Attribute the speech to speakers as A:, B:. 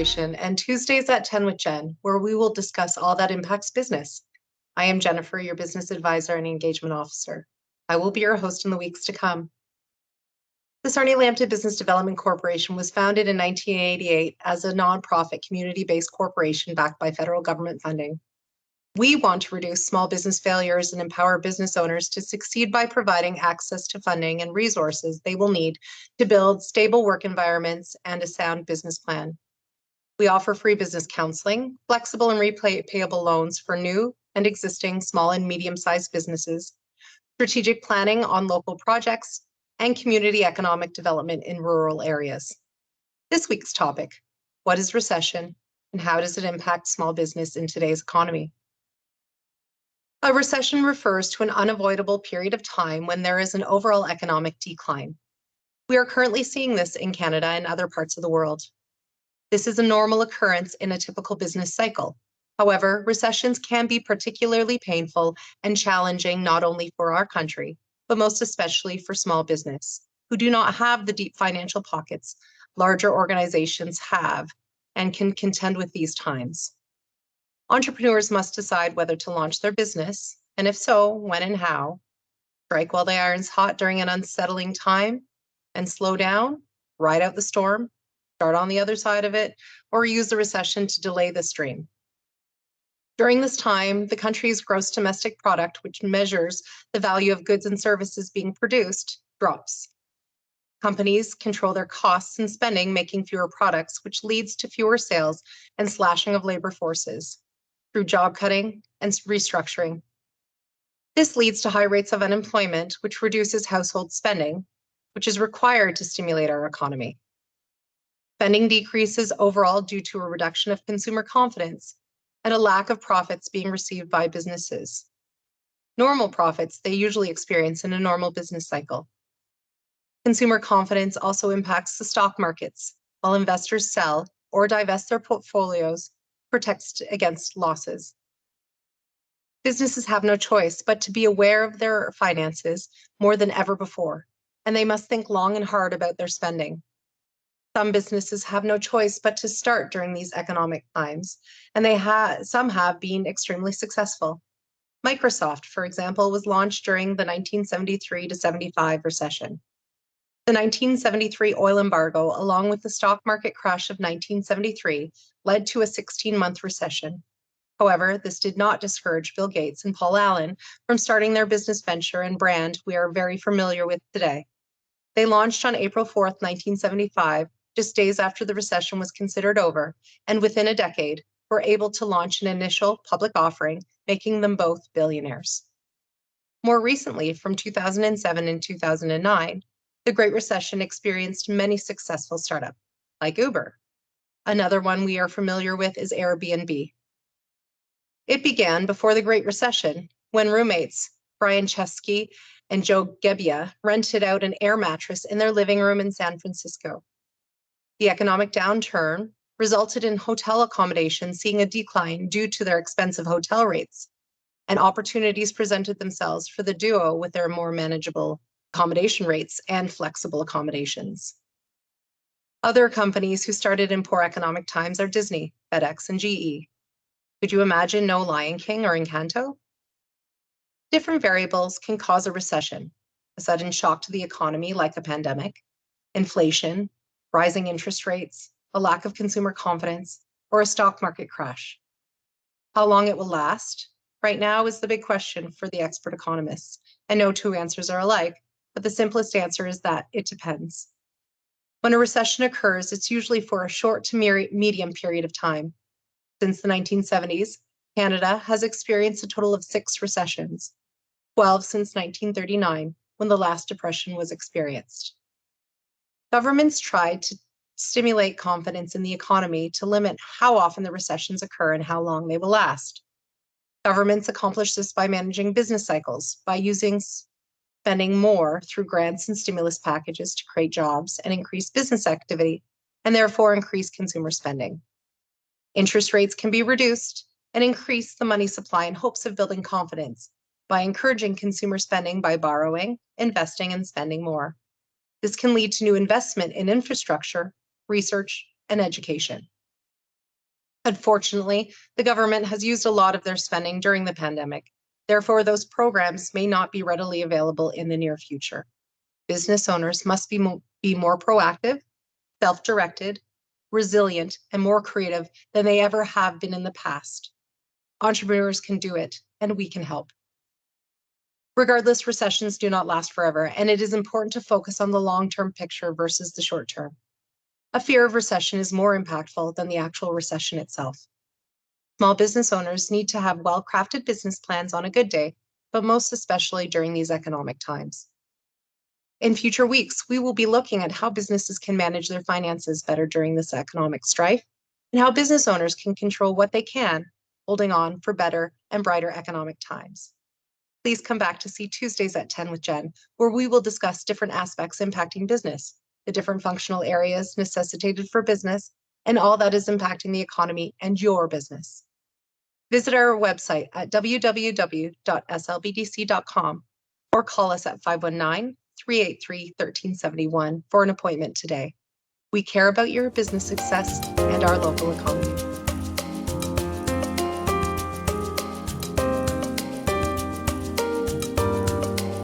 A: Corporation and Tuesdays at 10 with Jen, where we will discuss all that impacts business. I am Jennifer, your business advisor and engagement officer. I will be your host in the weeks to come. The Sarnia Lambton Business Development Corporation was founded in 1988 as a nonprofit community-based corporation backed by federal government funding. We want to reduce small business failures and empower business owners to succeed by providing access to funding and resources they will need to build stable work environments and a sound business plan. We offer free business counseling, flexible and repayable loans for new and existing small and medium-sized businesses, strategic planning on local projects, and community economic development in rural areas. This week's topic: what is recession and how does it impact small business in today's economy? A recession refers to an unavoidable period of time when there is an overall economic decline. We are currently seeing this in Canada and other parts of the world. This is a normal occurrence in a typical business cycle. However, recessions can be particularly painful and challenging not only for our country, but most especially for small business, who do not have the deep financial pockets larger organizations have and can contend with these times. Entrepreneurs must decide whether to launch their business, and if so, when and how, strike while the iron's hot during an unsettling time, and slow down, ride out the storm, start on the other side of it, or use the recession to delay the stream. During this time, the country's gross domestic product, which measures the value of goods and services being produced, drops. Companies control their costs and spending, making fewer products, which leads to fewer sales and slashing of labor forces through job cutting and restructuring. This leads to high rates of unemployment, which reduces household spending, which is required to stimulate our economy. Spending decreases overall due to a reduction of consumer confidence and a lack of profits being received by businesses. Normal profits they usually experience in a normal business cycle. Consumer confidence also impacts the stock markets, while investors sell or divest their portfolios, protects against losses. Businesses have no choice but to be aware of their finances more than ever before, and they must think long and hard about their spending. Some businesses have no choice but to start during these economic times, and some have been extremely successful. Microsoft, for example, was launched during the 1973 to 75 recession. The 1973 oil embargo, along with the stock market crash of 1973, led to a 16-month recession. However, this did not discourage Bill Gates and Paul Allen from starting their business venture and brand we are very familiar with today. They launched on April 4th, 1975, just days after the recession was considered over, and within a decade, were able to launch an initial public offering, making them both billionaires. More recently, from 2007 and 2009, the Great Recession experienced many successful startups, like Uber. Another one we are familiar with is Airbnb. It began before the Great Recession, when roommates, Brian Chesky and Joe Gebbia, rented out an air mattress in their living room in San Francisco. The economic downturn resulted in hotel accommodations seeing a decline due to their expensive hotel rates, and opportunities presented themselves for the duo with their more manageable accommodation rates and flexible accommodations. Other companies who started in poor economic times are Disney, FedEx, and GE. Could you imagine no Lion King or Encanto? Different variables can cause a recession: a sudden shock to the economy like a pandemic, inflation, rising interest rates, a lack of consumer confidence, or a stock market crash. How long it will last right now is the big question for the expert economists, and no two answers are alike, but the simplest answer is that it depends. When a recession occurs, it's usually for a short to medium period of time. Since the 1970s, Canada has experienced a total of 6 recessions, 12 since 1939, when the last depression was experienced. Governments tried to stimulate confidence in the economy to limit how often the recessions occur and how long they will last. Governments accomplish this by managing business cycles, by spending more through grants and stimulus packages to create jobs and increase business activity, and therefore increase consumer spending. Interest rates can be reduced and increase the money supply in hopes of building confidence by encouraging consumer spending by borrowing, investing, and spending more. This can lead to new investment in infrastructure, research, and education. Unfortunately, the government has used a lot of their spending during the pandemic. Therefore, those programs may not be readily available in the near future. Business owners must be more proactive, self-directed, resilient, and more creative than they ever have been in the past. Entrepreneurs can do it, and we can help. Regardless, recessions do not last forever, and it is important to focus on the long-term picture versus the short term. A fear of recession is more impactful than the actual recession itself. Small business owners need to have well-crafted business plans on a good day, but most especially during these economic times. In future weeks, we will be looking at how businesses can manage their finances better during this economic strife, and how business owners can control what they can, holding on for better and brighter economic times. Please come back to see Tuesdays at 10 with Jen, where we will discuss different aspects impacting business, the different functional areas necessitated for business, and all that is impacting the economy and your business. Visit our website at www.slbdc.com or call us at 519-383-1371 for an appointment today. We care about your business success and our local economy.